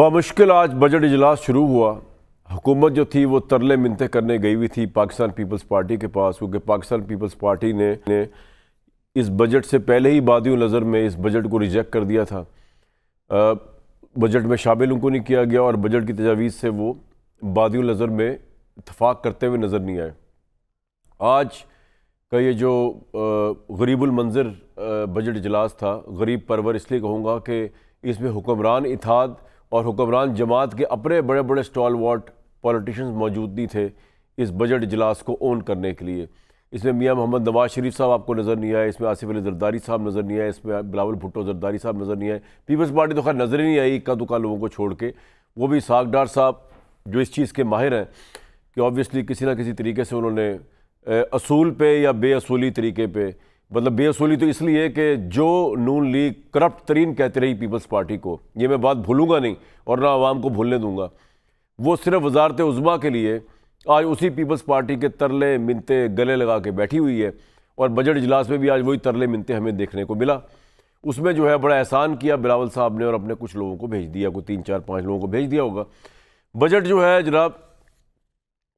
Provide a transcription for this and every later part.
بامشکل آج بجٹ اجلاس شروع ہوا۔ حکومت جو تھی وہ ترلے منتیں کرنے گئی ہوئی تھی پاکستان پیپلز پارٹی کے پاس، کیونکہ پاکستان پیپلز پارٹی نے اس بجٹ سے پہلے ہی بادی نظر میں اس بجٹ کو ریجیکٹ کر دیا تھا۔ بجٹ میں شامل ان کو نہیں کیا گیا اور بجٹ کی تجاویز سے وہ بادی نظر میں اتفاق کرتے ہوئے نظر نہیں آئے۔ آج کا یہ جو غریب المنظر بجٹ اجلاس تھا، غریب پرور اس لیے کہوں گا کہ اس میں حکمران اتحاد اور حکمران جماعت کے اپنے بڑے بڑے سٹال واٹ پولیٹیشنز موجود نہیں تھے اس بجٹ اجلاس کو اون کرنے کے لیے۔ اس میں میاں محمد نواز شریف صاحب آپ کو نظر نہیں آئے، اس میں آصف علی زرداری صاحب نظر نہیں آئے، اس میں بلاول بھٹو زرداری صاحب نظر نہیں آئے۔ پیپلز پارٹی تو خیر نظر ہی نہیں آئی اکا دکا لوگوں کو چھوڑ کے۔ وہ بھی اسحاق ڈار صاحب جو اس چیز کے ماہر ہیں کہ آبویسلی کسی نہ کسی طریقے سے انہوں نے اصول پہ یا بے اصولی طریقے پہ، مطلب بے اصولی تو اس لیے کہ جو نون لیگ کرپٹ ترین کہتے رہی پیپلز پارٹی کو، یہ میں بات بھولوں گا نہیں اور نہ عوام کو بھولنے دوں گا، وہ صرف وزارت عظمیٰ کے لیے آج اسی پیپلز پارٹی کے ترلے منتے گلے لگا کے بیٹھی ہوئی ہے، اور بجٹ اجلاس میں بھی آج وہی ترلے منتے ہمیں دیکھنے کو ملا۔ اس میں جو ہے بڑا احسان کیا بلاول صاحب نے اور اپنے کچھ لوگوں کو بھیج دیا، کوئی 3 4 5 لوگوں کو بھیج دیا ہوگا۔ بجٹ جو ہے جناب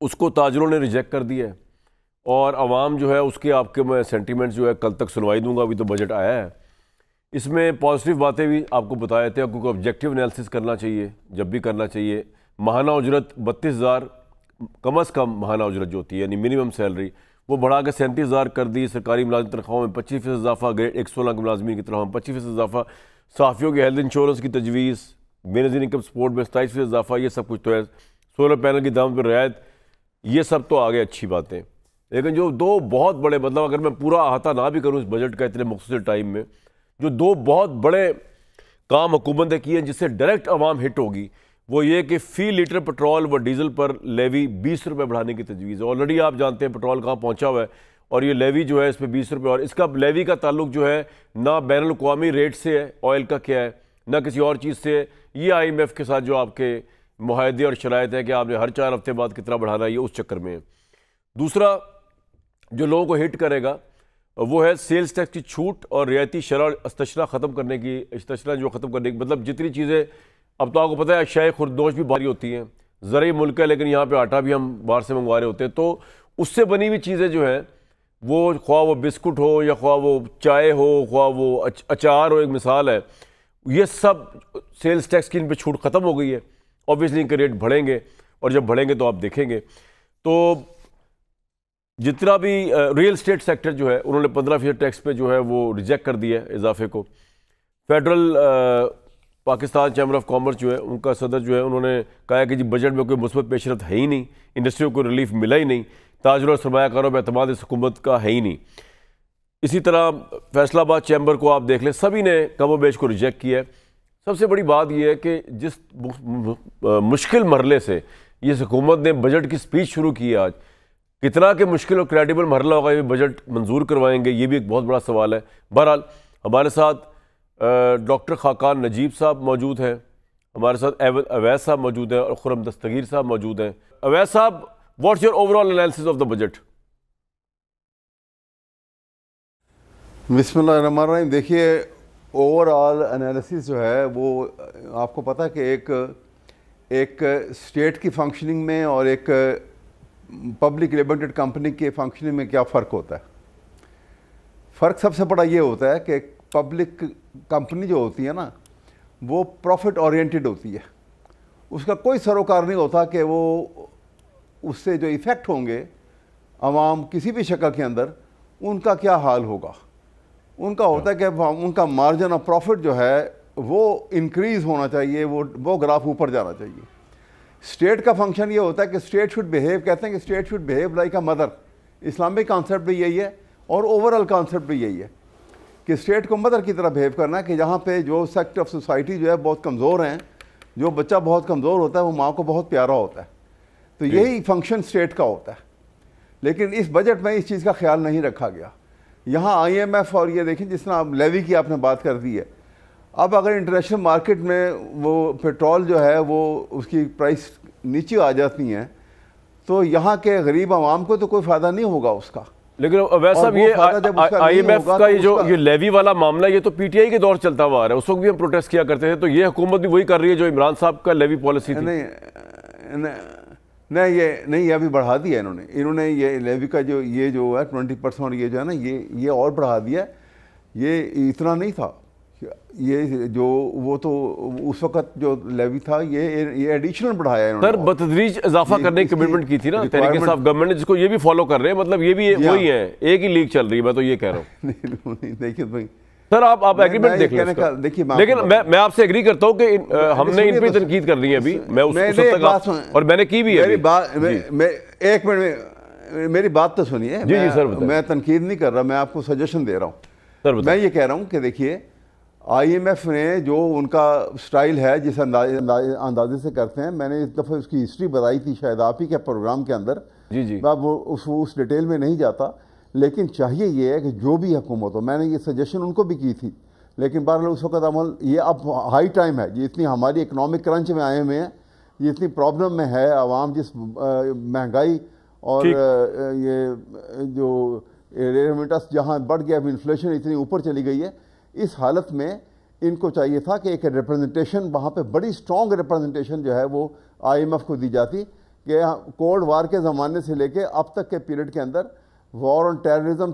اس کو تاجروں نے ریجیکٹ کر دیا ہے، اور عوام جو ہے اس کے آپ کے میں سینٹیمنٹس جو ہے کل تک سنوائی دوں گا، ابھی تو بجٹ آیا ہے۔ اس میں پازیٹیو باتیں بھی آپ کو بتایا تھے، کیونکہ آبجیکٹیو انالیسس کرنا چاہیے جب بھی کرنا چاہیے۔ ماہانہ اجرت 32,000 کم از کم ماہانہ اجرت جو ہوتی ہے یعنی منیمم سیلری، وہ بڑھا کے 37,000 کر دی۔ سرکاری ملازم تنخواہوں میں 25% اضافہ، گریڈ 116 کے ملازمین کی تنخواہوں میں 25% اضافہ، صحافیوں کے ہیلتھ انشورنس کی تجویز، بے نظیر انکم سپورٹ میں 27% اضافہ، یہ سب کچھ تو ہے۔ سولر پینل کی دامت پر رعایت، یہ سب تو آگے اچھی باتیں۔ لیکن جو دو بہت بڑے، مطلب اگر میں پورا احاطہ نہ بھی کروں اس بجٹ کا اتنے مختصر ٹائم میں، جو دو بہت بڑے کام حکومت نے کیے ہیں جس سے ڈائریکٹ عوام ہٹ ہوگی، وہ یہ کہ فی لیٹر پٹرول و ڈیزل پر لیوی 20 روپے بڑھانے کی تجویز ہے۔ آلریڈی آپ جانتے ہیں پٹرول کہاں پہنچا ہوا ہے، اور یہ لیوی جو ہے اس پہ 20 روپے، اور اس کا لیوی کا تعلق جو ہے نہ بین الاقوامی ریٹ سے ہے آئل کا کیا ہے، نہ کسی اور چیز سے ہے، یہ IMF کے ساتھ جو آپ کے معاہدے اور شرائط ہیں کہ آپ نے ہر 4 ہفتے بعد کتنا بڑھانا ہے، یہ اس چکر میں ہے۔ دوسرا جو لوگوں کو ہٹ کرے گا وہ ہے سیلز ٹیکس کی چھوٹ اور رعایتی شرح استثنا ختم کرنے کی، استثنا جو ختم کرنے کی، مطلب جتنی چیزیں اب تو آپ کو پتہ ہے اشیاء خوردنوش بھی بھاری ہوتی ہیں، زرعی ملک ہے لیکن یہاں پہ آٹا بھی ہم باہر سے منگوا رہے ہوتے ہیں، تو اس سے بنی ہوئی چیزیں جو ہیں وہ خواہ وہ بسکٹ ہو یا خواہ وہ چائے ہو، خواہ وہ اچار ہو، ایک مثال ہے، یہ سب سیلز ٹیکس کی ان پہ چھوٹ ختم ہو گئی ہے۔ اوبویسلی ان کے ریٹ بڑھیں گے، اور جب بڑھیں گے تو آپ دیکھیں گے تو جتنا بھی ریئل اسٹیٹ سیکٹر جو ہے انہوں نے 15% ٹیکس پہ جو ہے وہ ریجیکٹ کر دیا ہے اضافے کو۔ Federal Pakistan chamber of commerce جو ہے ان کا صدر جو ہے انہوں نے کہا ہے کہ جی بجٹ میں کوئی مثبت پیش رفت ہے ہی نہیں، انڈسٹریوں کو ریلیف ملا ہی نہیں، تاجروں اور سرمایہ کاروں پہ اعتماد اس حکومت کا ہے ہی نہیں۔ اسی طرح فیصل آباد چیمبر کو آپ دیکھ لیں، سبھی نے کم و بیش کو ریجیکٹ کیا ہے۔ سب سے بڑی بات یہ ہے کہ جس مشکل مرحلے سے یہ حکومت نے بجٹ کی سپیچ شروع کی ہے آج، کتنا کہ مشکل اور کریڈیبل مرحلہ ہوگا یہ بجٹ منظور کروائیں گے، یہ بھی ایک بہت بڑا سوال ہے۔ بہرحال ہمارے ساتھ ڈاکٹر خاقان نجیب صاحب موجود ہیں، ہمارے ساتھ اویس صاحب موجود ہیں، اور خرم دستگیر صاحب موجود ہیں۔ اویس صاحب، what's your over all analysis of the budget? بسم اللہ الرحمن الرحیم۔ دیکھیے اوور آل انالیسس جو ہے وہ آپ کو پتہ کہ ایک اسٹیٹ کی فنکشننگ میں اور ایک پبلک لمیٹڈ کمپنی کے فنکشننگ میں کیا فرق ہوتا ہے۔ فرق سب سے بڑا یہ ہوتا ہے کہ پبلک کمپنی جو ہوتی ہے نا وہ پروفٹ اورینٹڈ ہوتی ہے، اس کا کوئی سروکار نہیں ہوتا کہ وہ اس سے جو ایفیکٹ ہوں گے عوام کسی بھی شکل کے اندر ان کا کیا حال ہوگا۔ ان کا ہوتا ہے کہ ان کا مارجن آف پروفٹ جو ہے وہ انکریز ہونا چاہیے، وہ گراف اوپر جانا چاہیے۔ اسٹیٹ کا فنکشن یہ ہوتا ہے کہ اسٹیٹ شوڈ بیہیو، کہتے ہیں کہ state should behave like a mother. Islamic concept بھی یہی ہے اور اوور آل کانسیپٹ بھی یہی ہے کہ اسٹیٹ کو مدر کی طرح بیہیو کرنا ہے، کہ جہاں پہ جو سیکٹر آف سوسائٹی جو ہے بہت کمزور ہیں، جو بچہ بہت کمزور ہوتا ہے وہ ماں کو بہت پیارا ہوتا ہے، تو یہی فنکشن اسٹیٹ کا ہوتا ہے۔ لیکن اس بجٹ میں اس چیز کا خیال نہیں رکھا گیا۔ یہاں IMF اور یہ دیکھیں جس طرح لیوی کی آپ نے بات کر دی ہے، اب اگر انٹرنیشنل مارکیٹ میں وہ پیٹرول جو ہے وہ اس کی پرائس نیچے آ جاتی ہیں تو یہاں کے غریب عوام کو تو کوئی فائدہ نہیں ہوگا اس کا، لیکن ویسا بھی آئی ایم ایف کا یہ لیوی والا معاملہ یہ تو پی ٹی آئی کے دور چلتا ہوا آ رہا ہے, اس وقت بھی ہم پروٹیسٹ کیا کرتے تھے, تو یہ حکومت بھی وہی کر رہی ہے جو عمران صاحب کا لیوی پالیسی تھی. نہیں یہ ابھی بڑھا دیا انہوں نے یہ لیوی کا جو ہے 20% یہ جو ہے نا یہ اور بڑھا دیا. یہ اتنا نہیں تھا, یہ جو وہ تو اس وقت جو لیوی تھا یہ ایڈیشنل بڑھایا انہوں نے. سر بتدریج اضافہ کرنے کی کمٹمنٹ کی تھی نا تحریک انصاف گورنمنٹ نے, جس کو یہ بھی فالو کر رہے ہیں, مطلب یہ بھی وہی ہے, ایک ہی لیگ چل رہی ہے, میں تو یہ کہہ رہا ہوں. دیکھیے بھائی سر آپ ایگریمنٹ دیکھ لیں, لیکن میں آپ سے ایگری کرتا ہوں کہ ہم نے ان پہ تنقید کر لی ہے ابھی, میں اس حد تک اور میں نے کی بھی ہے. ایک منٹ میری بات تو سنیے, میں تنقید نہیں کر رہا, میں آپ کو سجیشن دے رہا ہوں. میں یہ کہہ رہا ہوں کہ دیکھیے آئی ایم ایف نے جو ان کا سٹائل ہے جس اندازے سے کرتے ہیں, میں نے اس دفعہ اس کی ہسٹری بتائی تھی شاید آپ ہی کے پروگرام کے اندر, میں اس ڈیٹیل میں نہیں جاتا, لیکن چاہیے یہ ہے کہ جو بھی حکومت ہو, میں نے یہ سجیشن ان کو بھی کی تھی, لیکن بہرحال اس وقت عمل یہ اب ہائی ٹائم ہے, یہ اتنی ہماری اکنامک کرنچ میں آئے ہوئے ہیں, یہ اتنی پرابلم میں ہے عوام, جس مہنگائی اور یہ جو ریمیٹنس جہاں بڑھ گیا, انفلیشن اتنی اوپر چلی گئی ہے, اس حالت میں ان کو چاہیے تھا کہ ایک ریپرزنٹیشن وہاں پہ بڑی سٹرونگ ریپرزنٹیشن جو ہے وہ آئی ایم ایف کو دی جاتی, کہ کولڈ وار کے زمانے سے لے کے اب تک کے پیریڈ کے اندر وار آن ٹیررزم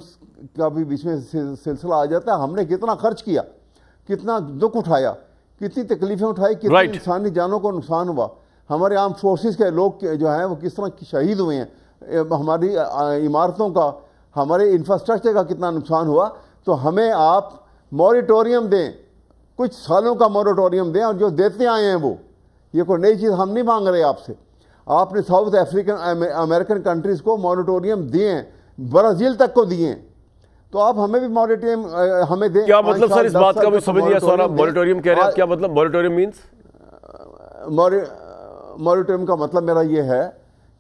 کا بھی بیچ میں سلسلہ آ جاتا ہے. ہم نے کتنا خرچ کیا, کتنا دکھ اٹھایا, کتنی تکلیفیں اٹھائی, کتنی انسانی جانوں کو نقصان ہوا, ہمارے آرم فورسز کے لوگ جو ہیں وہ کس طرح شہید ہوئے ہیں, ہماری عمارتوں کا, ہمارے انفراسٹرکچر کا کتنا نقصان ہوا. تو ہمیں آپ موریٹوریم دیں, کچھ سالوں کا موریٹوریم دیں, اور جو دیتے آئے ہیں وہ, یہ کوئی نئی چیز ہم نہیں مانگ رہے آپ سے. آپ نے ساؤتھ افریقن امریکن کنٹریز کو موریٹوریم دیے ہیں, برازیل تک کو دیے ہیں, تو آپ ہمیں بھی موریٹوریم ہمیں دیں. کیا مطلب سر اس بات کا بھی سمجھ نہیں آیا, موریٹوریم کہہ رہے ہیں, کیا مطلب موریٹوریم مینس؟ موریٹوریم کا مطلب میرا یہ ہے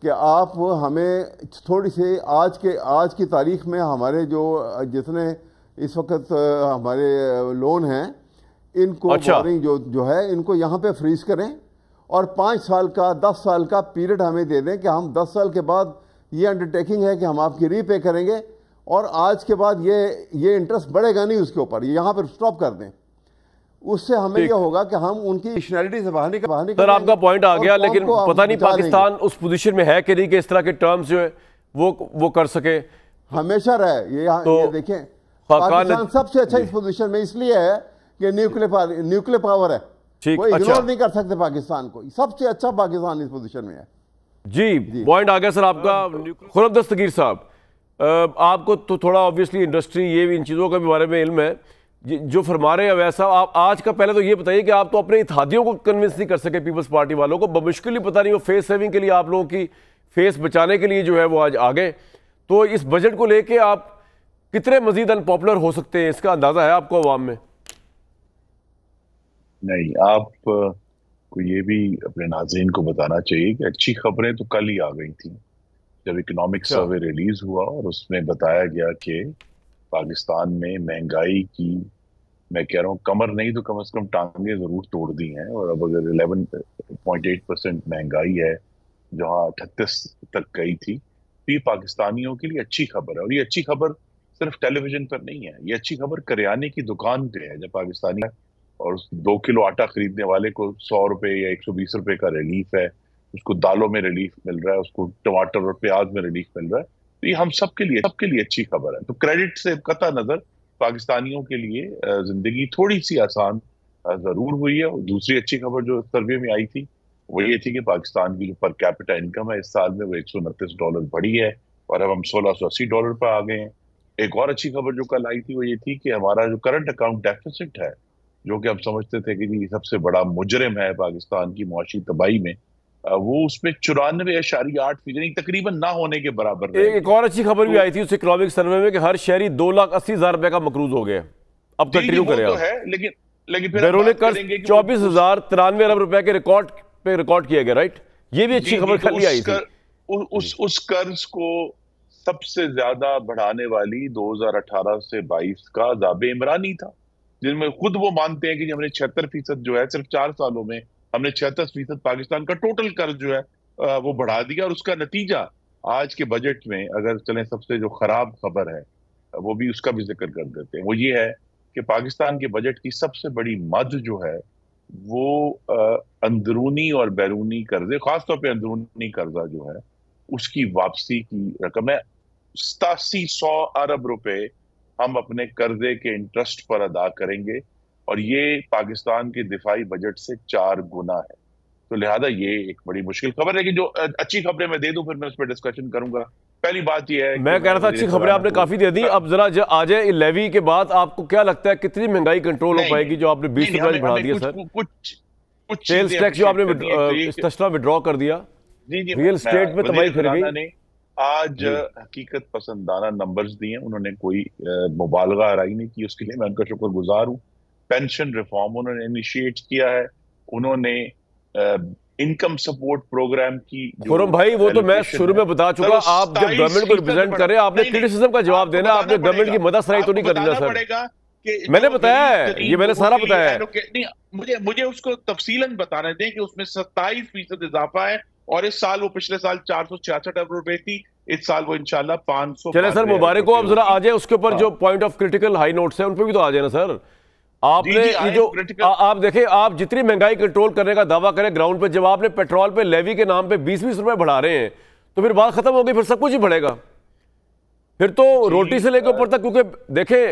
کہ آپ ہمیں تھوڑی سی آج کی تاریخ میں ہمارے جو جتنے اس وقت ہمارے لون ہیں, ان کو بورنگ جو ہے ان کو یہاں پہ فریز کریں, اور 5 سال کا 10 سال کا پیریڈ ہمیں دے دیں کہ ہم 10 سال کے بعد یہ انڈرٹیکنگ ہے کہ ہم آپ کی ری پے کریں گے, اور آج کے بعد یہ انٹرسٹ بڑھے گا نہیں اس کے اوپر, یہاں پر سٹاپ کر دیں. اس سے ہمیں یہ ہوگا کہ ہم ان کی ڈکشنری سے باہر نکل. سر آپ کا پوائنٹ آ گیا, لیکن پتہ نہیں پاکستان اس پوزیشن میں ہے کہ نہیں کہ اس طرح کے ٹرمز جو ہے وہ کر سکے. ہمیشہ رہے یہ دیکھیں, پاکستان سب سے اچھا اس پوزیشن میں اس لیے ہے کہ نیوکلیر پاور ہے, کوئی اگنور نہیں کر سکتے پاکستان کو, سب سے اچھا پاکستان اس پوزیشن میں ہے. جی پوائنٹ آ گیا سر آپ کا. خرم دستگیر صاحب, آپ کو تو تھوڑا آبویسلی انڈسٹری یہ ان چیزوں کا بھی بارے میں علم ہے, جو فرما رہے ہیں ویسا آپ آج کا پہلے تو یہ بتائیے کہ آپ تو اپنے اتحادیوں کو کنونس نہیں کر سکے, پیپلز پارٹی والوں کو, بمشکل ہی پتہ نہیں وہ فیس سیونگ کے لیے آپ لوگوں کی فیس بچانے کے لیے جو ہے وہ آج آگے. تو اس بجٹ کو لے کے آپ کتنے مزید ان پاپولر ہو سکتے ہیں, اس کا اندازہ ہے آپ کو عوام میں؟ نہیں, آپ کو یہ بھی اپنے ناظرین کو بتانا چاہیے کہ اچھی خبریں تو کل ہی آ گئی تھیں جب اکنامک سروے ریلیز ہوا, اور اس میں بتایا گیا کہ پاکستان میں مہنگائی کی, میں کہہ رہا ہوں کمر نہیں تو کم از کم ٹانگیں ضرور توڑ دی ہیں, اور اب اگر 11.8% مہنگائی ہے جہاں 38 تک گئی تھی, تو یہ پاکستانیوں کے لیے اچھی خبر ہے. اور یہ اچھی خبر صرف ٹیلی ویژن پر نہیں ہے, یہ اچھی خبر کریانے کی دکان پہ ہے. جب پاکستانی اور 2 کلو آٹا خریدنے والے کو 100 روپے یا 120 روپے کا ریلیف ہے, اس کو دالوں میں ریلیف مل رہا ہے, اس کو ٹماٹر اور پیاز میں ریلیف مل رہا ہے, تو یہ ہم سب کے لیے اچھی خبر ہے. تو کریڈٹ سے قطع نظر پاکستانیوں کے لیے زندگی تھوڑی سی آسان ضرور ہوئی ہے. اور دوسری اچھی خبر جو سروے میں آئی تھی وہ یہ تھی کہ پاکستان کی جو پر کیپٹا انکم ہے اس سال میں وہ $129 بڑھی ہے, اور اب ہم $1680 پر آ گئے ہیں. ایک اور اچھی خبر جو کل آئی تھی وہ یہ تھی کہ ہمارا جو کرنٹ اکاؤنٹ ڈیفیسٹ ہے, جو کہ ہم سمجھتے تھے کہ سب سے بڑا مجرم ہے پاکستان کی معاشی تباہی میں, وہ اس میں 94.8% تقریباً نہ ہونے کے برابر. ایک اور اچھی خبر بھی آئی تھی اس اکنامک سروے میں کہ ہر شہری 2,80,000 روپے کا مقروض ہو گیا. اب کنٹینیو کریں آپ. لیکن بیرون قرض 24,093 ارب روپے کے ریکارڈ کیا گیا, رائٹ؟ یہ بھی اچھی خبر کل ہی آئی تھی. اس قرض کو سب سے زیادہ بڑھانے والی 2018 سے 22 کا عذاب عمرانی تھا, جن میں خود وہ مانتے ہیں کہ ہم نے 76% جو ہے صرف 4 سالوں میں ہم نے 76% پاکستان کا ٹوٹل قرض جو ہے وہ بڑھا دیا, اور اس کا نتیجہ آج کے بجٹ میں اگر چلیں سب سے جو خراب خبر ہے وہ بھی اس کا بھی ذکر کر دیتے ہیں، وہ یہ ہے کہ پاکستان کے بجٹ کی سب سے بڑی مد جو ہے وہ اندرونی اور بیرونی قرضے، خاص طور پہ اندرونی قرضہ جو ہے اس کی واپسی کی رقم ہے۔ 8700 ارب روپے ہم اپنے قرضے کے انٹرسٹ پر ادا کریں گے، اور یہ پاکستان کے دفاعی بجٹ سے 4 گنا ہے۔ تو لہذا یہ ایک بڑی مشکل خبر ہے، کہ جو اچھی خبریں میں دے دوں پھر میں اس پہ ڈسکشن کروں گا۔ پہلی بات یہ ہے میں کہہ رہا تھا اچھی خبریں آپ نے کافی دے دی، اب ذرا آ جائے لیوی کے بعد، آپ کو کیا لگتا ہے کتنی مہنگائی کنٹرول ہو پائے گی جو آپ نے 20% بڑھا دیا سر؟ سیلز ٹیکس جو آپ نے استثنا وڈرا کر دیا، ریل اسٹیٹ میں تباہی پھر گئی۔ آج حقیقت پسندانہ نمبرز دیے، انہوں نے کوئی مبالغہ آرائی نہیں کی، اس کے لیے میں ان کا شکر گزار ہوں۔ پینشن ریفارم انہوں نے انیشیٹ کیا ہے، انہوں نے انکم سپورٹ پروگرام کی۔ خرم بھائی وہ تو میں شروع میں بتا چکا، آپ جب گورنمنٹ کو ریپرزینٹ کریں آپ نے کرٹیسزم کا جواب دینا، آپ نے گورنمنٹ کی مدد سرائی تو نہیں کرنا سر۔ میں نے بتایا ہے، یہ میں نے سارا بتایا ہے۔ مجھے اس کو تفصیلاً بتانا دیں کہ اس میں 27% اضافہ ہے، اور اس سال وہ پچھلے سال 466 ارب روپے تھی، اس سال وہ انشاءاللہ 500۔ چلے سر مبارک کو، اب ذرا آ جائے اس کے اوپر جو point of critical high notes ہیں ان پہ بھی تو آ جائے نا سر۔ آپ نے یہ جو آپ دیکھیں، آپ جتنی مہنگائی کنٹرول کرنے کا دعویٰ کریں گراؤنڈ پہ، جب آپ نے پیٹرول پہ لیوی کے نام پہ 20 روپے بڑھا رہے ہیں تو پھر بات ختم ہو گئی، پھر سب کچھ ہی بڑھے گا پھر تو روٹی سے لے کے اوپر تک۔ کیونکہ دیکھیں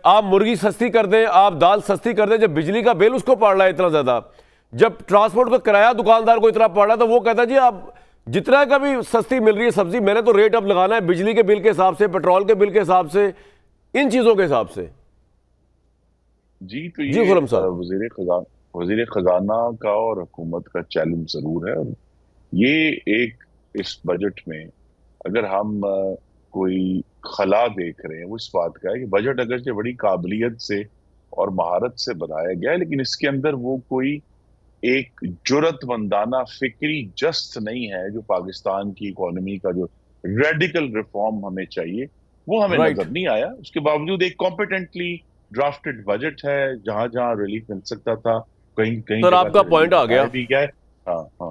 آپ مرغی سستی کر دیں، آپ دال سستی کر دیں، جب بجلی کا بل اس کو پڑ رہا ہے اتنا زیادہ، جب ٹرانسپورٹ کا کرایہ دکاندار کو اتنا پڑ رہا ہے، تو وہ کہتا ہے جی آپ جتنا کا بھی سستی مل رہی ہے سبزی، میں نے تو ریٹ اب لگانا ہے بجلی کے بل کے حساب سے، پیٹرول کے بل کے حساب سے، ان چیزوں کے حساب سے۔ جی تو یہ وزیر خزانہ کا اور حکومت کا چیلنج ضرور ہے، اور یہ ایک اس بجٹ میں اگر ہم کوئی خلا دیکھ رہے ہیں وہ اس بات کا ہے کہ بجٹ اگرچہ بڑی قابلیت سے اور مہارت سے بنایا گیا ہے، لیکن اس کے اندر وہ کوئی ایک جرأت مندانہ فکری جست نہیں ہے جو پاکستان کی اکانومی کا جو ریڈیکل ریفارم ہمیں چاہیے وہ ہمیں نظر نہیں آیا۔ اس کے باوجود ایک کمپیٹنٹلی ڈرافٹڈ بجٹ ہے، جہاں جہاں ریلیف مل سکتا تھا کہیں کہیں سر آپ کا پوائنٹ آ گیا۔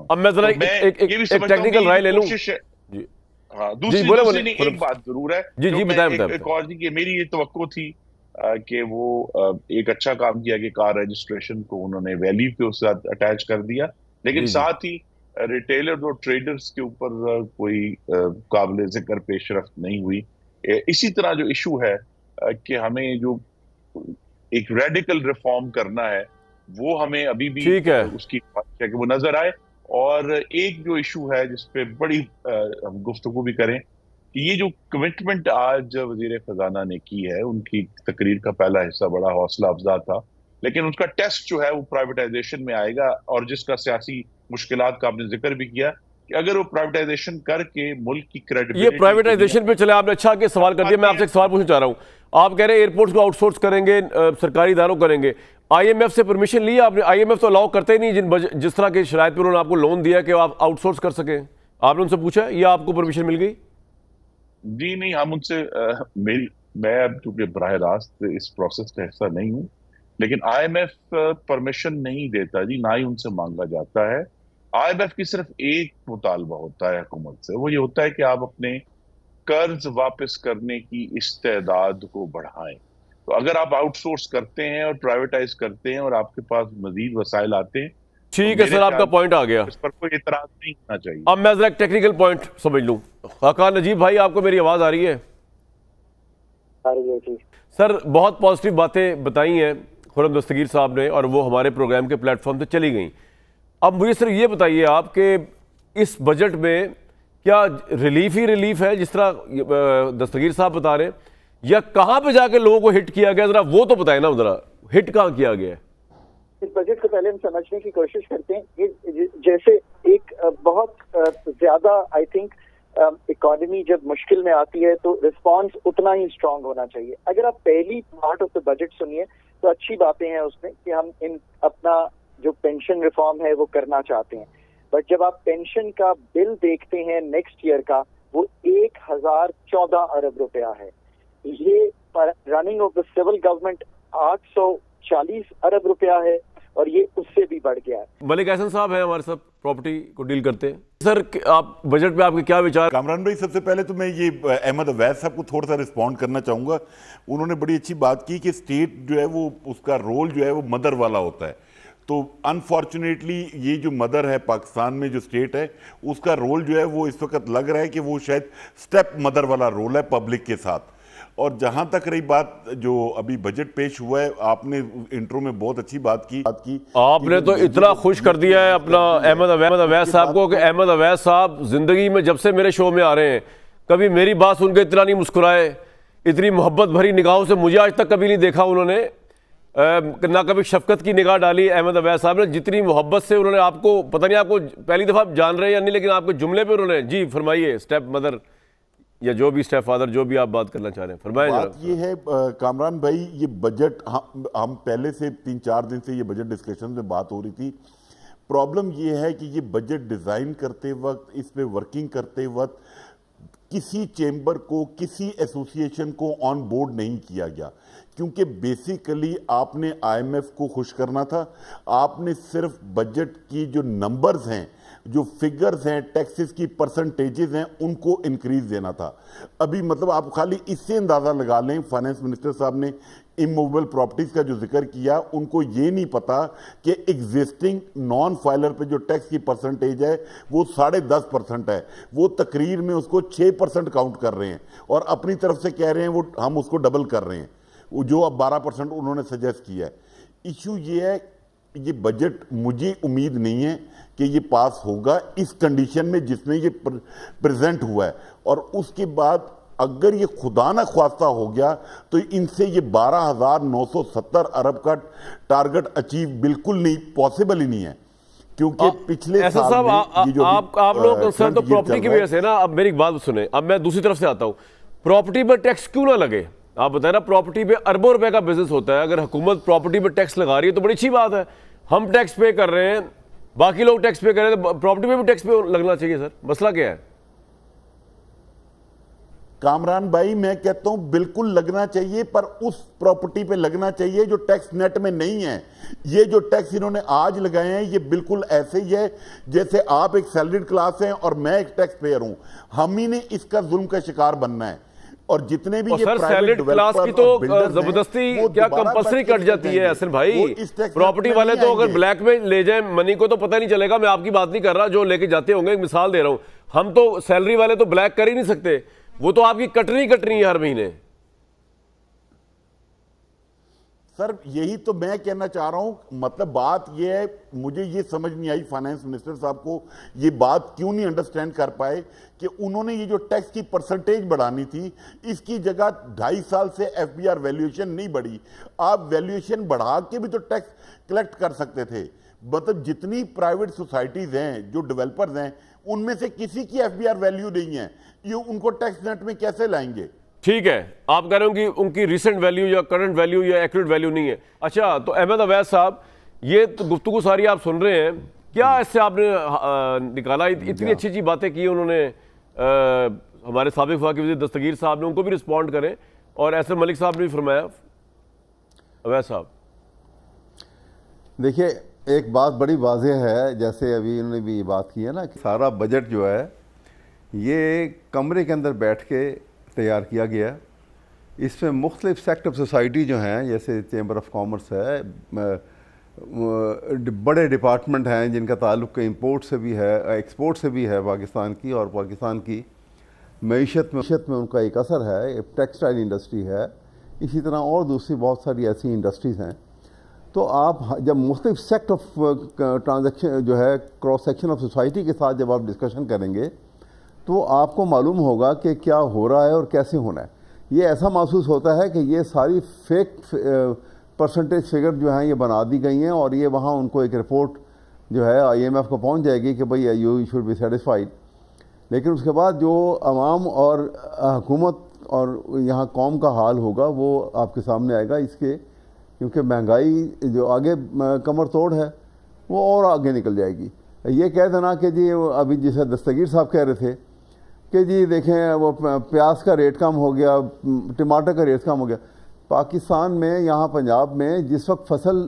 اب میں ذرا ایک ٹیکنیکل رائے لے لوں۔ دوسری ایک بات ضرور ہے، جی بتائیں۔ ایک اور کہ میری یہ توقع تھی کہ وہ ایک اچھا کام کیا کہ کار رجسٹریشن کو انہوں نے ویلیو کے ساتھ اٹیچ کر دیا، لیکن ساتھ ہی ریٹیلرز اور ٹریڈرز کے اوپر کوئی قابل ذکر پیش رفت نہیں ہوئی۔ اسی طرح جو ایشو ہے کہ ہمیں جو ایک ریڈیکل ریفارم کرنا ہے وہ ہمیں ابھی بھی اس کی خواہش ہے کہ وہ نظر آئے۔ اور ایک جو ایشو ہے جس پہ بڑی ہم گفتگو بھی کریں کہ یہ جو کمٹمنٹ آج وزیر خزانہ نے کی ہے، ان کی تقریر کا پہلا حصہ بڑا حوصلہ افزا تھا، لیکن ان کا ٹیسٹ جو ہے وہ پرائیویٹائزیشن میں آئے گا، اور جس کا سیاسی مشکلات کا آپ نے ذکر بھی کیا کہ اگر وہ پرائیویٹائزیشن کر کے ملک کی کریڈیبلٹی، یہ پرائیویٹائزیشن پہ چلے آپ نے اچھا کہ سوال کر دیا، میں آپ سے ایک سوال پوچھنا چاہ رہا ہوں۔ آپ کہہ رہے ہیں ایئرپورٹس کو آؤٹ سورس کریں گے، سرکاری اداروں کریں گے، آئی ایم ایف سے پرمیشن لی آپ نے؟ آئی ایم ایف تو الاؤ کرتے ہی نہیں جس طرح کی شرائط پر انہوں نے آپ کو لون دیا کہ آپ آؤٹ سورس کر سکیں، آپ نے ان سے پوچھا یا آپ کو پرمیشن مل گئی؟ جی نہیں، ہم ان سے میں اب چونکہ براہ راست اس پروسیس کا حصہ نہیں ہوں، لیکن آئی ایم ایف پرمیشن نہیں دیتا جی، نہ ہی ان سے مانگا جاتا ہے۔ آئی ایم ایف کی صرف ایک مطالبہ ہوتا ہے حکومت سے، وہ یہ ہوتا ہے کہ آپ اپنے قرض واپس کرنے کی استعداد کو بڑھائیں۔ تو اگر آپ آؤٹ سورس کرتے ہیں اور پرائیویٹائز کرتے ہیں اور آپ کے پاس مزید وسائل آتے ہیں، ٹھیک ہے سر، آپ کا پوائنٹ آ گیا، اس پر کوئی اعتراض نہیں ہونا چاہیے۔ اب میں ذرا ایک ٹیکنیکل پوائنٹ سمجھ لوں۔ خاقان نجیب بھائی آپ کو میری آواز آ رہی ہے؟ سر بہت پازیٹیو باتیں بتائی ہیں خرم دستگیر صاحب نے، اور وہ ہمارے پروگرام کے پلیٹ فارم سے چلی گئیں۔ اب مجھے صرف یہ بتائیے آپ کہ اس بجٹ میں کیا ریلیف ہی ریلیف ہے جس طرح دستگیر صاحب بتا رہے ہیں، یا کہاں پہ جا کے لوگوں کو ہٹ کیا گیا؟ ذرا وہ تو بتائیں نا، ذرا ہٹ کہاں کیا گیا ہے؟ اس بجٹ کو پہلے ہم سمجھنے کی کوشش کرتے ہیں، جیسے ایک بہت زیادہ آئی تھنک اکانومی جب مشکل میں آتی ہے تو رسپانس اتنا ہی اسٹرانگ ہونا چاہیے۔ اگر آپ پہلی پارٹ آف دا بجٹ سنیے تو اچھی باتیں ہیں اس میں کہ ہم اپنا جو پینشن ریفارم ہے وہ کرنا چاہتے ہیں، بٹ جب آپ پینشن کا بل دیکھتے ہیں نیکسٹ ایئر کا، وہ 1014 ارب روپیہ ہے۔ یہ running of the civil government 840 ارب روپیہ ہے، اور یہ اس سے بھی بڑھ گیا ہے۔ ملک احسن صاحب ہیں ہمارے ساتھ، پراپرٹی کو ڈیل کرتے ہیں۔ سر آپ بجٹ پہ آپ کے کیا وچار؟ کامران بھائی، سب سے پہلے تو میں یہ احمد اویس صاحب کو تھوڑا سا رسپونڈ کرنا چاہوں گا۔ انہوں نے بڑی اچھی بات کی کہ اسٹیٹ جو ہے وہ اس کا رول جو ہے وہ مدر والا ہوتا ہے، تو انفارچونیٹلی یہ جو مدر ہے پاکستان میں جو اسٹیٹ ہے اس کا رول جو ہے وہ اس وقت لگ رہا ہے کہ وہ شاید سٹیپ مدر والا رول ہے پبلک کے ساتھ۔ اور جہاں تک رہی بات جو ابھی بجٹ پیش ہوا ہے، آپ نے انٹرو میں بہت اچھی بات کی۔ آپ نے تو اتنا خوش کر دیا ہے اپنا احمد اویس صاحب کو کہ احمد اویس صاحب زندگی میں جب سے میرے شو میں آ رہے ہیں کبھی میری بات سن کے اتنا نہیں مسکرائے، اتنی محبت بھری نگاہوں سے مجھے آج تک کبھی نہیں دیکھا انہوں نے، نہ کبھی شفقت کی نگاہ ڈالی احمد اویس صاحب نے۔ جتنی محبت سے انہوں نے آپ کو، پتہ نہیں آپ کو پہلی دفعہ جان رہے ہیں یا نہیں، لیکن آپ کے جملے پہ انہوں نے جی فرمائیے، اسٹیپ مدر یا جو بھی اسٹیپ فادر، جو بھی آپ بات کرنا چاہ رہے ہیں فرمائیں۔ بات یہ ہے کامران بھائی، یہ بجٹ ہم پہلے سے 3-4 دن سے یہ بجٹ ڈسکشن میں بات ہو رہی تھی۔ پرابلم یہ ہے کہ یہ بجٹ ڈیزائن کرتے وقت، اس پہ ورکنگ کرتے وقت کسی چیمبر کو، کسی ایسوسیشن کو آن بورڈ نہیں کیا گیا، کیونکہ بیسیکلی آپ نے آئی ایم ایف کو خوش کرنا تھا۔ آپ نے صرف بجٹ کی جو نمبرز ہیں، جو فگرز ہیں، ٹیکسز کی پرسنٹیجز ہیں، ان کو انکریز دینا تھا۔ ابھی مطلب آپ خالی اس سے اندازہ لگا لیں، فائنانس منسٹر صاحب نے اموویبل پراپرٹیز کا جو ذکر کیا، ان کو یہ نہیں پتا کہ ایگزسٹنگ نان فائلر پہ جو ٹیکس کی پرسنٹیج ہے وہ 10.5% ہے، وہ تقریر میں اس کو 6% کاؤنٹ کر رہے ہیں اور اپنی طرف سے کہہ رہے ہیں وہ ہم اس کو ڈبل کر رہے ہیں، جو اب 12% انہوں نے سجیسٹ کیا ہے۔ ایشو یہ ہے، یہ بجٹ مجھے امید نہیں ہے کہ یہ پاس ہوگا اس کنڈیشن میں جس میں یہ پریزنٹ ہوا ہے، اور اس کے بعد اگر یہ خدا نہ خواستہ ہو گیا تو ان سے یہ 12,970 ارب کا ٹارگٹ اچیو بالکل نہیں، پاسبل ہی نہیں ہے، کیونکہ پچھلے سال میں یہ جو آپ لوگ کنسرن تو پراپرٹی کی وجہ سے نا۔ اب میری ایک بات سنیں، اب میں دوسری طرف سے آتا ہوں، پراپرٹی پر ٹیکس کیوں نہ لگے؟ آپ بتائیں نا، پراپرٹی پہ اربوں روپے کا بزنس ہوتا ہے، اگر حکومت پراپرٹی پہ ٹیکس لگا رہی ہے تو بڑی اچھی بات ہے۔ ہم ٹیکس پے کر رہے ہیں، باقی لوگ ٹیکس پے کر رہے ہیں، تو پراپرٹی پہ بھی ٹیکس پے لگنا چاہیے۔ سر مسئلہ کیا ہے؟ کامران بھائی میں کہتا ہوں بالکل لگنا چاہیے، پر اس پراپرٹی پہ لگنا چاہیے جو ٹیکس نیٹ میں نہیں ہے۔ یہ جو ٹیکس انہوں نے آج لگائے ہیں یہ بالکل ایسے ہی ہے جیسے آپ ایک سیلریڈ کلاس ہیں اور میں ایک ٹیکس پیئر ہوں، ہم ہی نے اس کا ظلم کا شکار بننا ہے۔ اور جتنے بھی یہ سیلریڈ کلاس کی تو زبردستی کیا کمپلسری کٹ جاتی ہے حسن بھائی؟ پراپرٹی والے تو اگر بلیک میں لے جائیں منی کو تو پتہ نہیں چلے گا۔ میں آپ کی بات نہیں کر رہا، جو لے کے جاتے ہوں گے، ایک مثال دے رہا ہوں، ہم تو سیلری والے تو بلیک کر ہی نہیں سکتے، وہ تو آپ کی کٹنی ہے ہر مہینے۔ سر یہی تو میں کہنا چاہ رہا ہوں، مطلب بات یہ ہے، مجھے یہ سمجھ نہیں آئی فائنانس منسٹر صاحب کو یہ بات کیوں نہیں انڈرسٹینڈ کر پائے کہ انہوں نے یہ جو ٹیکس کی پرسنٹیج بڑھانی تھی، اس کی جگہ 2.5 سال سے ایف بی آر ویلیویشن نہیں بڑھی۔ آپ ویلیویشن بڑھا کے بھی تو ٹیکس کلیکٹ کر سکتے تھے۔ مطلب جتنی پرائیویٹ سوسائٹیز ہیں، جو ڈیولپرز ہیں، ان میں سے کسی کی ایف بی آر ویلیو نہیں ہے، یہ ان کو ٹیکس نیٹ میں کیسے لائیں گے؟ ٹھیک ہے، آپ کہہ رہے ہوں کہ ان کی ریسنٹ ویلیو یا کرنٹ ویلیو یا ایکوریٹ ویلیو نہیں ہے۔ اچھا، تو احمد اویس صاحب، یہ تو گفتگو ساری آپ سن رہے ہیں، کیا اس سے آپ نے نکالا؟ اتنی اچھی اچھی باتیں کی انہوں نے، ہمارے سابق وفاقی وزیر دستگیر صاحب نے، ان کو بھی رسپونڈ کریں، اور احسن ملک صاحب نے بھی فرمایا۔ اویس صاحب دیکھیے، ایک بات بڑی واضح ہے، جیسے ابھی انہوں نے بھی بات کی ہے نا کہ سارا بجٹ جو ہے یہ کمرے کے اندر بیٹھ کے تیار کیا گیا۔ اس میں مختلف سیکٹر آف سوسائٹی جو ہیں، جیسے چیمبر آف کامرس ہے، بڑے ڈپارٹمنٹ ہیں جن کا تعلق امپورٹ سے بھی ہے، ایکسپورٹ سے بھی ہے پاکستان کی، اور پاکستان کی معیشت میں ان کا ایک اثر ہے، ٹیکسٹائل انڈسٹری ہے، اسی طرح اور دوسری بہت ساری ایسی انڈسٹریز ہیں۔ تو آپ جب مختلف سیکٹ آف ٹرانزیکشن جو ہے، کراس سیکشن آف سوسائٹی کے ساتھ جب آپ ڈسکشن کریں گے تو آپ کو معلوم ہوگا کہ کیا ہو رہا ہے اور کیسے ہونا ہے۔ یہ ایسا محسوس ہوتا ہے کہ یہ ساری فیک پرسنٹیج فگر جو ہیں یہ بنا دی گئی ہیں، اور یہ وہاں ان کو ایک رپورٹ جو ہے آئی ایم ایف کو پہنچ جائے گی کہ بھئی یو شوڈ بی سیٹسفائیڈ، لیکن اس کے بعد جو عوام اور حکومت اور یہاں قوم کا حال ہوگا وہ آپ کے سامنے آئے گا، اس کے کیونکہ مہنگائی جو آگے کمر توڑ ہے وہ اور آگے نکل جائے گی۔ یہ کہہ دینا کہ جی ابھی جسے دستگیر صاحب کہہ رہے تھے کہ جی دیکھیں وہ پیاز کا ریٹ کم ہو گیا، ٹماٹر کا ریٹ کم ہو گیا، پاکستان میں یہاں پنجاب میں جس وقت فصل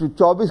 24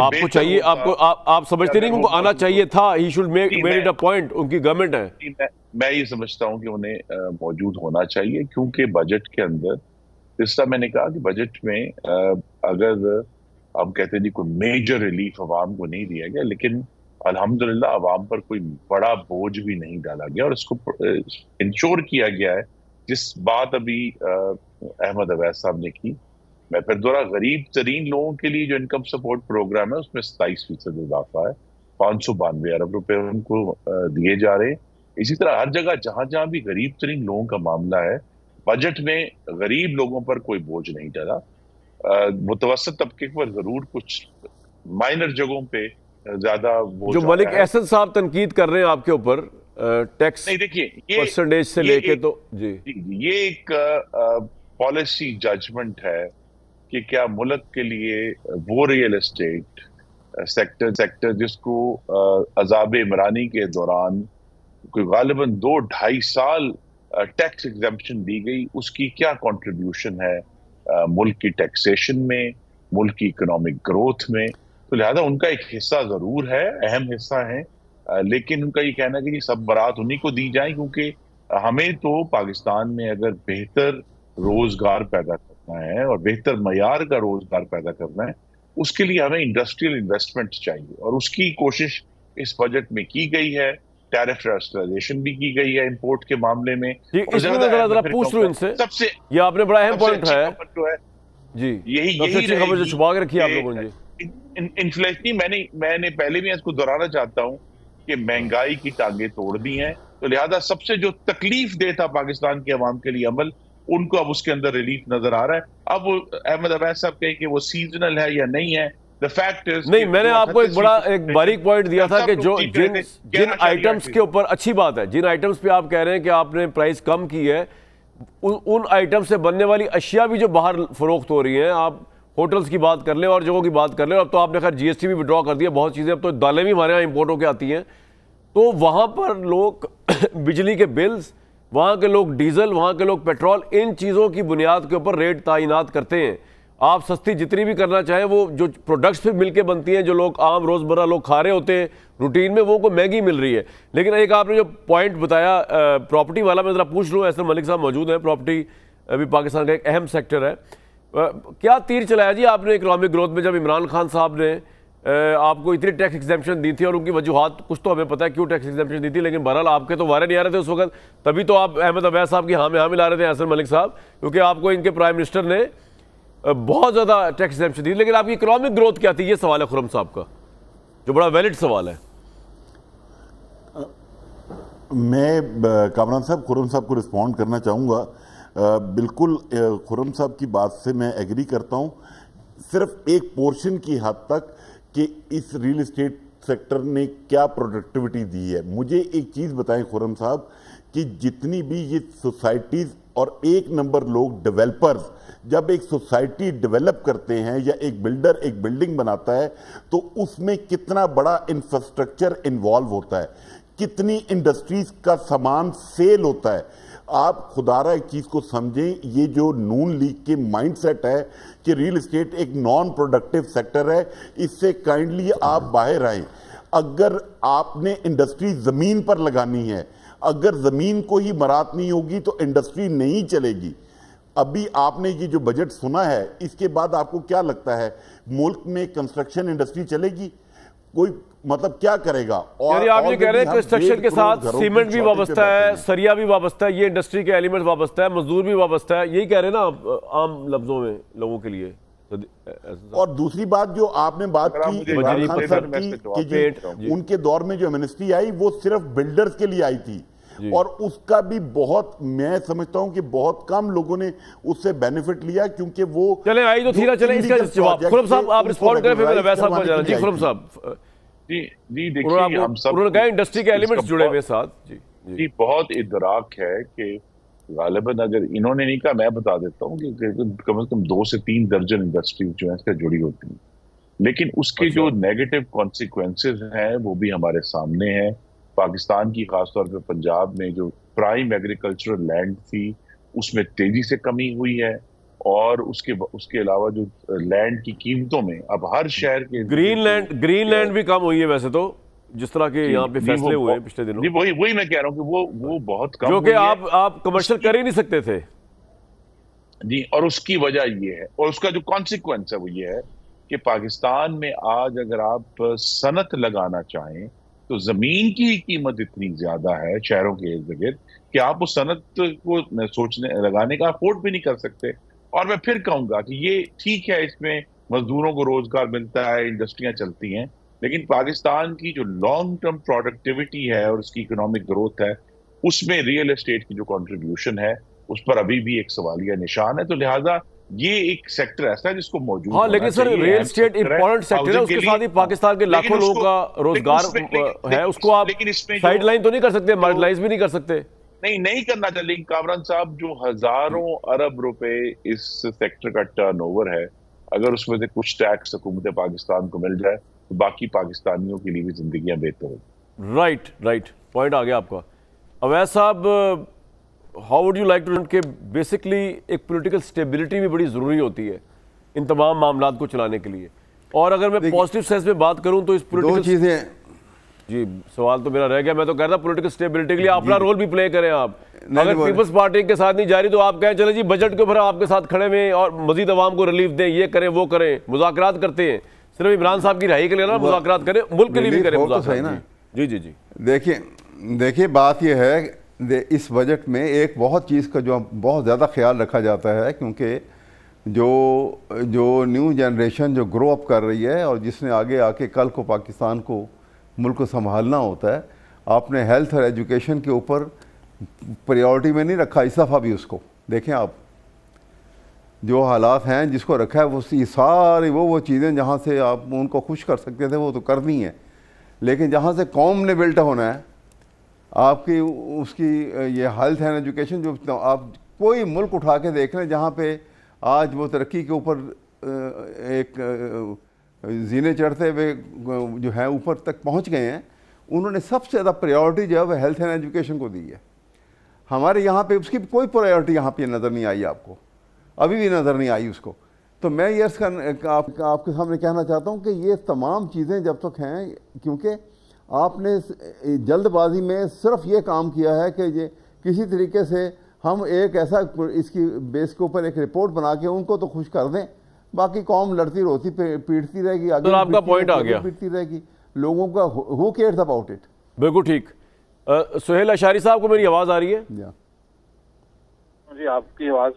آپ کو چاہیے, آپ سمجھتے نہیں ان کو آنا چاہیے تھا, he should make it a point, ان کی گورنمنٹ ہے. میں یہ سمجھتا ہوں کہ انہیں موجود ہونا چاہیے, کیونکہ بجٹ کے اندر جس طرح میں نے کہا کہ بجٹ میں اگر ہم کہتے ہیں جی کوئی میجر ریلیف عوام کو نہیں دیا گیا, لیکن الحمدللہ عوام پر کوئی بڑا بوجھ بھی نہیں ڈالا گیا, اور اس کو انشور کیا گیا ہے. جس بات ابھی احمد اویس صاحب نے کی, میں پھر دوبارہ غریب ترین لوگوں کے لیے جو انکم سپورٹ پروگرام ہے اس میں 27% اضافہ ہے, 592 ارب روپے ان کو دیے جا رہے ہیں. اسی طرح ہر جگہ جہاں جہاں بھی غریب ترین لوگوں کا معاملہ ہے, بجٹ میں غریب لوگوں پر کوئی بوجھ نہیں ڈالا. متوسط طبقے پر ضرور کچھ مائنر جگہوں پہ زیادہ بوجھ. جو ملک احسن صاحب تنقید کر رہے ہیں آپ کے اوپر ٹیکس نہیں, دیکھیے پرسنٹیج سے لے کے, تو جی یہ ایک پالیسی ججمنٹ ہے کہ کیا ملک کے لیے وہ ریئل اسٹیٹ سیکٹر جس کو عذاب عمرانی کے دوران کوئی غالباً 2-2.5 سال ٹیکس ایگزمپشن دی گئی, اس کی کیا کنٹریبیوشن ہے ملک کی ٹیکسیشن میں, ملک کی اکنامک گروتھ میں. تو لہذا ان کا ایک حصہ ضرور ہے, اہم حصہ ہے, لیکن ان کا یہ کہنا ہے کہ سب برات انہی کو دی جائیں, کیونکہ ہمیں تو پاکستان میں اگر بہتر روزگار پیدا کرنا ہے اور بہتر معیار کا روزگار پیدا کرنا ہے, اس کے لیے ہمیں انڈسٹریل انویسٹمنٹ چاہیے, اور اس کی کوشش اس بجٹ میں کی گئی ہے. ٹیرف ریسٹرائزیشن بھی کی گئی ہے امپورٹ کے معاملے میں. اس میں ذرا پوچھ لوں ان سے, سب سے یہ آپ نے بڑا اہم پوائنٹ ہے جی, یہی اچھی خبر جو چھپا کے رکھی آپ لوگوں نے. انفلیشن میں نے پہلے بھی اس کو دہرانا چاہتا ہوں کہ مہنگائی کی ٹانگیں توڑ دی ہیں, تو لہذا سب سے جو تکلیف دہ تھا پاکستان کے عوام کے لیے عمل, ان کو اب اس کے اندر ریلیف نظر آ را ہے. اب احمد اویس صاحب کہیں کہ وہ سیزنل ہے یا نہیں ہے, نہیں, میں نے آپ کو ایک باریک پوائنٹ دیا تھا کہ جو جن آئٹمز کے اوپر, اچھی بات ہے, جن آئٹمز پہ آپ کہہ رہے ہیں کہ آپ نے پرائس کم کی ہے, ان آئٹم سے بننے والی اشیاء بھی جو باہر فروخت ہو رہی ہیں, آپ ہوٹلز کی بات کر لیں اور جگہوں کی بات کر لیں, اب تو آپ نے خیر جی ایس ٹی بھی وڈرا کر دیا, بہت چیزیں, اب تو دالیں بھی ہمارے یہاں امپورٹ ہو کے آتی ہیں, تو وہاں پر لوگ بجلی کے بلز, وہاں کے لوگ ڈیزل, وہاں کے لوگ پیٹرول, ان چیزوں کی بنیاد کے اوپر ریٹ تعینات کرتے ہیں. آپ سستی جتنی بھی کرنا چاہیں, وہ جو پروڈکٹس پھر مل کے بنتی ہیں جو لوگ عام روزمرہ لوگ کھا رہے ہوتے ہیں روٹین میں, وہ کو مہنگی مل رہی ہے. لیکن ایک آپ نے جو پوائنٹ بتایا پراپرٹی والا, میں ذرا پوچھ لوں, احسن ملک صاحب موجود ہیں, پراپرٹی ابھی پاکستان کا ایک اہم سیکٹر ہے, کیا تیر چلایا جی آپ نے اکنامک گروتھ میں, جب عمران خان صاحب نے آپ کو اتنی ٹیکس ایگزمپشن دی تھی, اور ان کی وجوہات کچھ تو ہمیں پتہ ہے کیوں ٹیکس ایگزمپشن دی تھی, لیکن بہرحال آپ کے تو وارے نہیں آ رہے تھے اس وقت, تبھی تو آپ احمد اویس صاحب کی ہاں میں ہاں ملا رہے تھے احسن ملک صاحب, کیونکہ آپ کو ان کے پرائم منسٹر نے بہت زیادہ ٹیکس ایگزمپشن دی. لیکن آپ کی اکنامک گروتھ کیا تھی, یہ سوال ہے خرم صاحب کا, جو بڑا ویلڈ سوال ہے. میں کامران صاحب خرم صاحب کو رسپونڈ کرنا چاہوں گا. بالکل خرم صاحب کی بات سے میں ایگری کرتا ہوں, صرف ایک پورشن کی حد تک کہ اس ریل اسٹیٹ سیکٹر نے کیا پروڈکٹیوٹی دی ہے. مجھے ایک چیز بتائیں خرم صاحب, کہ جتنی بھی یہ سوسائٹیز اور ایک نمبر لوگ ڈیولپرز جب ایک سوسائٹی ڈیولپ کرتے ہیں یا ایک بلڈر ایک بلڈنگ بناتا ہے, تو اس میں کتنا بڑا انفراسٹرکچر انوالو ہوتا ہے, کتنی انڈسٹریز کا سامان سیل ہوتا ہے. آپ خدارہ ایک چیز کو سمجھیں, یہ جو نون لیگ کے مائنڈ سیٹ ہے کہ ریل اسٹیٹ ایک نان پروڈکٹیو سیکٹر ہے, اس سے کائنڈلی آپ باہر آئیں. اگر آپ نے انڈسٹری زمین پر لگانی ہے, اگر زمین کو ہی مرات نہیں ہوگی تو انڈسٹری نہیں چلے گی. ابھی آپ نے یہ جو بجٹ سنا ہے, اس کے بعد آپ کو کیا لگتا ہے ملک میں کنسٹرکشن انڈسٹری چلے گی؟ کوئی مطلب کیا کرے گا؟ یعنی آپ یہ کہہ رہے ہیں کنسٹرکشن کے ساتھ سیمنٹ بھی وابستہ ہے, سریا بھی وابستہ ہے, یہ انڈسٹری کے ایلیمنٹ وابستہ ہے, مزدور بھی وابستہ ہے, یہی کہہ رہے ہیں نا عام لفظوں میں لوگوں کے لیے. اور دوسری بات جو آپ نے بات کی ان کے دور میں جو منسٹری آئی وہ صرف بلڈرز کے لیے آئی تھی, اور اس کا بھی بہت, میں سمجھتا ہوں کہ بہت کم لوگوں نے اس سے بینیفٹ لیا, کیونکہ وہ چلیں آئی تو تھی نا, چلیں اس کا جواب خرم صاحب آپ رسپونڈ کریں, پھر میں ویسا صاحب کو جانا. جی خرم صاحب, جی دیکھیے ہم سب انہوں نے کہا انڈسٹری کے ایلیمنٹس جڑے ہوئے ساتھ. جی بہت ادراک ہے کہ غالباً اگر انہوں نے نہیں کہا, میں بتا دیتا ہوں کہ کم از کم 2 سے 3 درجن انڈسٹریز جو ہیں اس سے جڑی ہوتی ہیں, لیکن اس کے جو نیگیٹو کانسیکوینسز ہیں وہ بھی ہمارے سامنے ہیں. پاکستان کی خاص طور پہ پنجاب میں جو پرائم ایگریکلچرل لینڈ تھی اس میں تیزی سے کمی ہوئی ہے, اور اس کے علاوہ جو لینڈ کی قیمتوں میں اب ہر شہر کے گرین لینڈ بھی کم ہوئی ہے ویسے تو، جس طرح کے یہاں پہ فیصلے ہوئے ہیں پچھلے دنوں. وہی میں کہہ رہا ہوں کہ وہ بہت کم، جو کہ آپ کمرشل کر ہی نہیں سکتے تھے. جی، اور اس کی وجہ یہ ہے، اور اس کا جو کانسیکوینس ہے وہ یہ ہے کہ پاکستان میں آج اگر آپ صنعت لگانا چاہیں تو زمین کی قیمت اتنی زیادہ ہے شہروں کے ارد گرد کہ آپ اس صنعت کو لگانے کا افورڈ بھی نہیں کر سکتے. اور میں پھر کہوں گا کہ یہ ٹھیک ہے، اس میں مزدوروں کو روزگار ملتا ہے، انڈسٹریاں چلتی ہیں، لیکن پاکستان کی جو لانگ ٹرم پروڈکٹیوٹی ہے اور اس کی اکنامک گروتھ ہے، اس میں ریئل اسٹیٹ کی جو کنٹریبیوشن ہے اس پر ابھی بھی ایک سوالیہ نشان ہے. تو لہٰذا یہ ایک سیکٹر ایسا ہے جس کو موجود ہاں، لیکن سر ریئل اسٹیٹ امپورٹنٹ سیکٹر ہے، اس کے ساتھ ہی پاکستان کے لاکھوں لوگوں کا روزگار ہے، اس کو آپ سائیڈ لائن تو نہیں کر سکتے، مارجنلائز بھی نہیں کر سکتے. نہیں کرنا چاہیے. لیکن کامران صاحب، جو ہزاروں ارب روپے اس سیکٹر کا ٹرن اوور ہے، اگر اس میں سے کچھ ٹیکس حکومت پاکستان کو مل جائے تو باقی پاکستانیوں کے لیے بھی زندگیاں بہتر ہوں. رائٹ پوائنٹ آ گیا آپ کا. اویس صاحب، how would you like to کہ بیسکلی ایک پولیٹیکل سٹیبلٹی بھی بڑی ضروری ہوتی ہے ان تمام معاملات کو چلانے کے لیے، اور اگر میں پازیٹیو سینس میں بات کروں تو اس پولیٹیکل دو چیزیں. جی، سوال تو میرا رہ گیا. میں تو کہہ رہا پولیٹیکل سٹیبلٹی کے لیے اپنا رول بھی پلے کریں آپ. اگر پیپلز پارٹی کے ساتھ نہیں جا رہی تو آپ کہیں چلیں جی بجٹ کے اوپر آپ کے ساتھ کھڑے ہوئے اور مزید عوام کو ریلیف دیں، یہ کریں وہ کریں، مذاکرات کرتے ہیں. صرف عمران صاحب کی رہائی کے لیے نا مذاکرات کریں، ملک کے لیے بھی کریں مذاکرات. جی دیکھیے بات یہ ہے، اس بجٹ میں ایک بہت چیز کا جو بہت زیادہ خیال رکھا جاتا ہے، کیونکہ جو نیو جنریشن جو گرو اپ کر رہی ہے اور جس نے آگے آ کے کل کو پاکستان کو ملک کو سنبھالنا ہوتا ہے، آپ نے ہیلتھ اور ایجوکیشن کے اوپر پریورٹی میں نہیں رکھا اس دفعہ بھی. اس کو دیکھیں آپ، جو حالات ہیں جس کو رکھا ہے وہ ساری وہ چیزیں جہاں سے آپ ان کو خوش کر سکتے تھے وہ تو کرنی ہیں، لیکن جہاں سے قوم نے بلٹ ہونا ہے آپ کی اس کی یہ ہیلتھ اینڈ ایجوکیشن. جو آپ کوئی ملک اٹھا کے دیکھ لیں جہاں پہ آج وہ ترقی کے اوپر ایک زینے چڑھتے ہوئے جو ہے اوپر تک پہنچ گئے ہیں، انہوں نے سب سے زیادہ پریورٹی جو ہے وہ ہیلتھ اینڈ ایجوکیشن کو دی ہے. ہمارے یہاں پہ اس کی کوئی پریورٹی یہاں پہ نظر نہیں آئی، آپ کو ابھی بھی نظر نہیں آئی اس کو. تو میں یہ آپ کے سامنے کہنا چاہتا ہوں کہ یہ تمام چیزیں جب تک ہیں، کیونکہ آپ نے جلد بازی میں صرف یہ کام کیا ہے کہ یہ کسی طریقے سے ہم ایک ایسا اس کی بیس کے اوپر ایک رپورٹ بنا کے ان کو تو خوش کر دیں، باقی قوم لڑتی روتی پیٹتی رہے گی، آگے آپ کا پوائنٹ آ گیا، پیٹتی رہے گی. لوگوں کا who cares about it. بالکل ٹھیک. سہیل اشاری صاحب کو میری آواز آ رہی ہے؟ جی، آپ کی آواز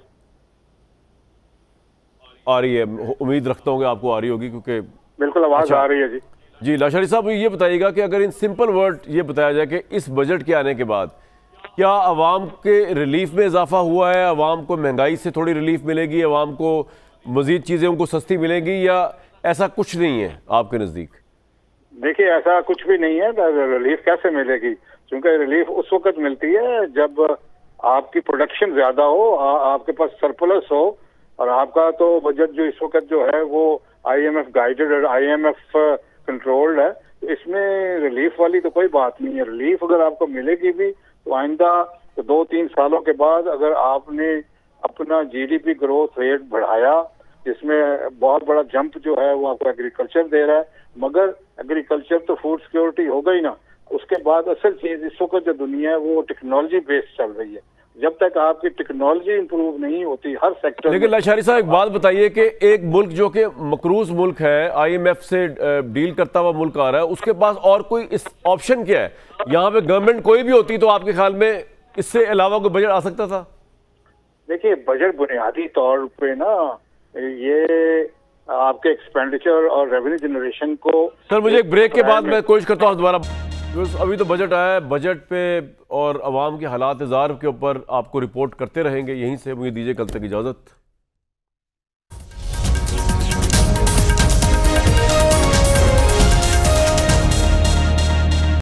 آ رہی ہے، امید رکھتا ہوں کہ آپ کو آ رہی ہوگی کیونکہ بالکل آواز آ رہی ہے. جی لاشاری صاحب، یہ بتائیے گا کہ اگر ان سمپل ورڈ یہ بتایا جائے کہ اس بجٹ کے آنے کے بعد کیا عوام کے ریلیف میں اضافہ ہوا ہے، عوام کو مہنگائی سے تھوڑی ریلیف ملے گی، عوام کو مزید چیزیں ان کو سستی ملیں گی، یا ایسا کچھ نہیں ہے آپ کے نزدیک؟ دیکھیے، ایسا کچھ بھی نہیں ہے. ریلیف کیسے ملے گی؟ کیونکہ ریلیف اس وقت ملتی ہے جب آپ کی پروڈکشن زیادہ ہو، آپ کے پاس سرپلس ہو، اور آپ کا تو بجٹ جو اس وقت جو ہے وہ آئی ایم ایف گائیڈڈ اور آئی ایم ایف کنٹرولڈ ہے. اس میں ریلیف والی تو کوئی بات نہیں ہے. ریلیف اگر آپ کو ملے گی بھی تو آئندہ 2-3 سالوں کے بعد اگر آپ نے اپنا G D P growth rate بڑھایا، جس میں بہت بڑا جمپ جو ہے وہ آپ کو ایگریکلچر دے رہا ہے، مگر ایگریکلچر تو فوڈ سیکورٹی ہو گئی نا. اس کے بعد اصل چیز اس وقت جو دنیا ہے وہ ٹیکنالوجی بیس چل رہی ہے. جب تک آپ کی ٹیکنالوجی امپروو نہیں ہوتی ہر سیکٹر. لیکن لاشاری صاحب، ایک بات بتائیے کہ ایک ملک جو کہ مقروض ملک ہے، آئی ایم ایف سے ڈیل کرتا ہوا ملک آ رہا ہے، اس کے پاس اور کوئی اس آپشن کیا ہے؟ یہاں پہ گورنمنٹ کوئی بھی ہوتی تو آپ کے خیال میں اس سے علاوہ کوئی بجٹ آ سکتا تھا؟ دیکھیے، بجٹ بنیادی طور پہ نا یہ آپ کے ایکسپینڈیچر اور ریونیو جنریشن کو. سر مجھے ایک بریک کے بعد میں کوشش کرتا ہوں دوبارہ. ابھی تو بجٹ آیا ہے، بجٹ پہ اور عوام کے حالات زار کے اوپر آپ کو رپورٹ کرتے رہیں گے. یہیں سے مجھے دیجیے کل تک اجازت.